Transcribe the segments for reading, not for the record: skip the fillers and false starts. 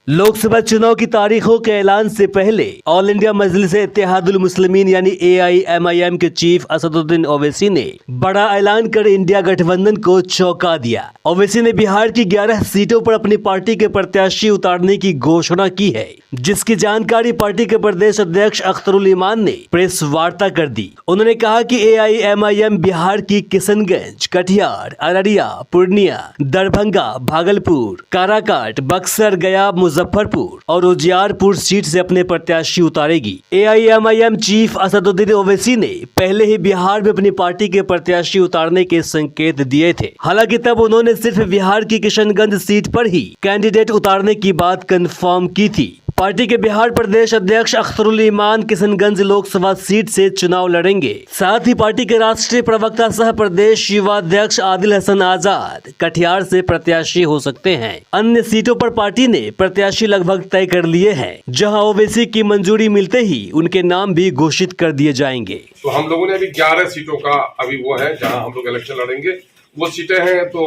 लोकसभा चुनाव की तारीखों के ऐलान से पहले ऑल इंडिया मजलिस-ए-इत्तेहादुल मुस्लिमीन यानी AIMIM के चीफ असदुद्दीन ओवैसी ने बड़ा ऐलान कर इंडिया गठबंधन को चौंका दिया। ओवैसी ने बिहार की 11 सीटों पर अपनी पार्टी के प्रत्याशी उतारने की घोषणा की है, जिसकी जानकारी पार्टी के प्रदेश अध्यक्ष अख्तरुल ईमान ने प्रेस वार्ता कर दी। उन्होंने कहा कि AIMIM बिहार की किशनगंज, कटिहार, अररिया, पूर्णिया, दरभंगा, भागलपुर, काराकाट, बक्सर, गया, मुजफ्फरपुर और उजियारपुर सीट से अपने प्रत्याशी उतारेगी। AIMIM चीफ असदुद्दीन ओवैसी ने पहले ही बिहार में अपनी पार्टी के प्रत्याशी उतारने के संकेत दिए थे। हालांकि तब उन्होंने सिर्फ बिहार की किशनगंज सीट पर ही कैंडिडेट उतारने की बात कंफर्म की थी। पार्टी के बिहार प्रदेश अध्यक्ष अख्तरुल ईमान किशनगंज लोकसभा सीट से चुनाव लड़ेंगे। साथ ही पार्टी के राष्ट्रीय प्रवक्ता सह प्रदेश युवा अध्यक्ष आदिल हसन आजाद कटिहार से प्रत्याशी हो सकते हैं। अन्य सीटों पर पार्टी ने प्रत्याशी लगभग तय कर लिए हैं, जहां ओवैसी की मंजूरी मिलते ही उनके नाम भी घोषित कर दिए जाएंगे। तो हम लोगों ने अभी 11 सीटों का अभी वो है जहां हम लोग इलेक्शन लड़ेंगे। वो सीटें हैं तो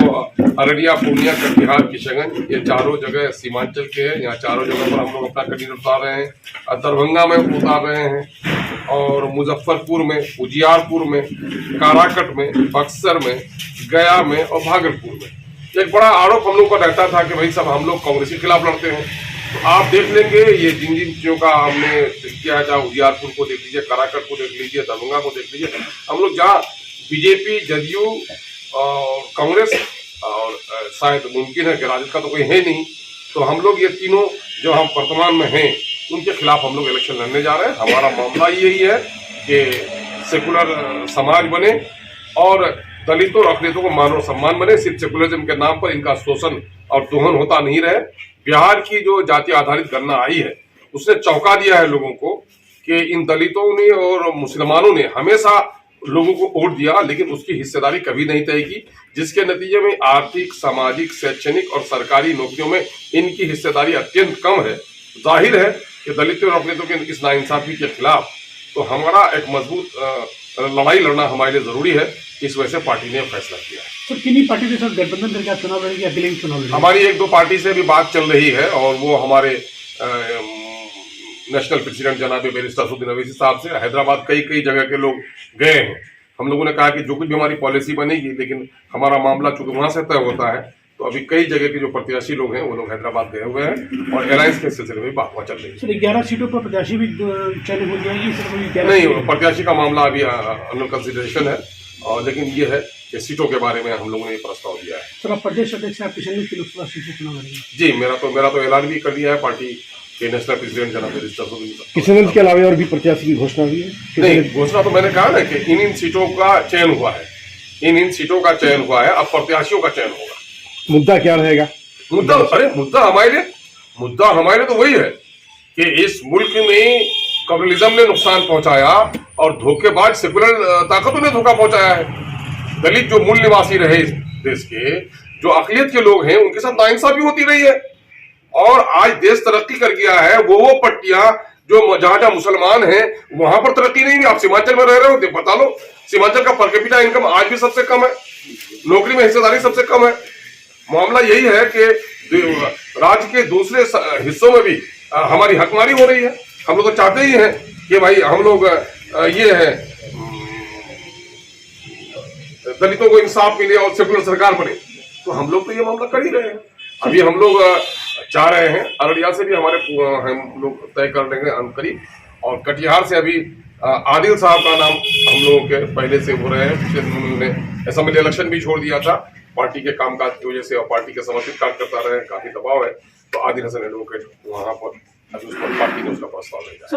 अररिया, पूर्णिया, कटिहार, किशनगंज, ये चारों जगह सीमांचल के हैं। यहाँ चारों जगह पर हम लोग अपना कैंडिडेट उतार रहे हैं। दरभंगा में उतार रहे हैं और मुजफ्फरपुर में, उजियारपुर में, काराकट में, बक्सर में, गया में और भागलपुर में। एक बड़ा आरोप हम लोग का रहता था कि भाई सब हम लोग कांग्रेस के खिलाफ लड़ते हैं। तो आप देख लेंगे ये जिन जिन चीजों का हमने किया है, चाहे उजियारपुर को देख लीजिए, काराकट को देख लीजिए, दरभंगा को देख लीजिए, हम लोग जहाँ बीजेपी, जदयू और कांग्रेस और शायद मुमकिन है कि राजद का तो कोई है नहीं, तो हम लोग ये तीनों जो हम वर्तमान में हैं उनके खिलाफ हम लोग इलेक्शन लड़ने जा रहे हैं। हमारा मामला यही है कि सेकुलर समाज बने और दलितों और अखिलेतों को मान और सम्मान बने। सिर्फ सेकुलरिज्म के नाम पर इनका शोषण और दोहन होता नहीं रहे। बिहार की जो जाति आधारित गणना आई है उसने चौंका दिया है लोगों को कि इन दलितों ने और मुसलमानों ने हमेशा लोगों को वोट दिया, लेकिन उसकी हिस्सेदारी कभी नहीं तय की, जिसके नतीजे में आर्थिक, सामाजिक, शैक्षणिक और सरकारी नौकरियों में इनकी हिस्सेदारी अत्यंत कम है। जाहिर है कि दलितों और अखिलेतों के इस नाइंसाफी के खिलाफ तो हमारा एक मजबूत लड़ाई लड़ना हमारे लिए जरूरी है। इस वजह से पार्टी ने फैसला किया है। सर, किन्हीं पार्टी के साथ गठबंधन करके आप चुनाव लड़ेंगे या अकेले ही चुनाव लड़ेंगे? हमारी 1-2 पार्टी से भी बात चल रही है और वो हमारे नेशनल प्रेसिडेंट जनाब बैरिस्टर असदुद्दीन ओवैसी साहब से हैदराबाद कई जगह के लोग गए हैं। हम लोगों ने कहा कि जो कुछ भी हमारी पॉलिसी बनेगी, लेकिन हमारा मामला चूंकि वहां से तय होता है, तो अभी कई जगह के जो प्रत्याशी लोग हैं वो लोग हैदराबाद गए हुए हैं और एलायंस के सिलसिले में बात वहाँ चल रही है। सर, 11 सीटों पर प्रत्याशी भी चयन हो जाएगी? नहीं, प्रत्याशी का मामला अभी अंडर कंसिडरेशन है, और लेकिन ये है कि सीटों के बारे में हम लोगों ने ये प्रस्ताव दिया है। सर, आप प्रदेश अध्यक्ष आप किशनगंज की लोकसभा सीट से चुनाव लड़ेंगे? जी, मेरा तो ऐलान भी कर दिया है पार्टी के नेशनल प्रेसिडेंट जनाब बैरिस्टर असदुद्दीन। किशनगंज के अलावा और भी प्रत्याशी की घोषणा हुई है? नहीं, घोषणा तो मैंने कहा ना कि इन सीटों का चयन हुआ है, इन सीटों का चयन हुआ है, अब प्रत्याशियों का चयन होगा। मुद्दा क्या रहेगा? मुद्दा हमारे लिए तो वही है कि इस मुल्क में कम्युनिज्म ने नुकसान पहुंचाया और धोखेबाज सेकुलर ताकतों ने धोखा पहुंचाया है। दलित जो मूल निवासी रहे इस देश के, जो अकलियत के लोग हैं, उनके साथ नाइंसाफी होती रही है और आज देश तरक्की कर गया है। वो पट्टियां जो जहां मुसलमान हैं वहां पर तरक्की नहीं है। आप सीमांचल में रह रहे हो, बता लो, सीमांचल का पर कैपिटा इनकम आज भी सबसे कम है, नौकरी में हिस्सेदारी सबसे कम है। मामला यही है कि राज्य के दूसरे हिस्सों में भी हमारी हकमारी हो रही है। हम लोग तो चाहते ही हैं कि भाई हम लोग ये है दलितों को इंसाफ मिले और सेकुलर सरकार बने, तो हम लोग तो ये मामला कर ही रहे हैं। अभी हम लोग चाह रहे हैं अररिया से भी हम लोग तय कर लेंगे करीब, और कटिहार से अभी आदिल साहब का नाम हम लोगों के पहले से हो रहे हैं। उन्होंने असेंबली इलेक्शन भी छोड़ दिया था पार्टी के कामकाज की वजह से और पार्टी के समर्थित कार्यकर्ता रहे, काफी दबाव है, तो आदिल हसन एडवोकेट वहां पर अभी उस पर पार्टी ने उसका प्रस्ताव भेजा।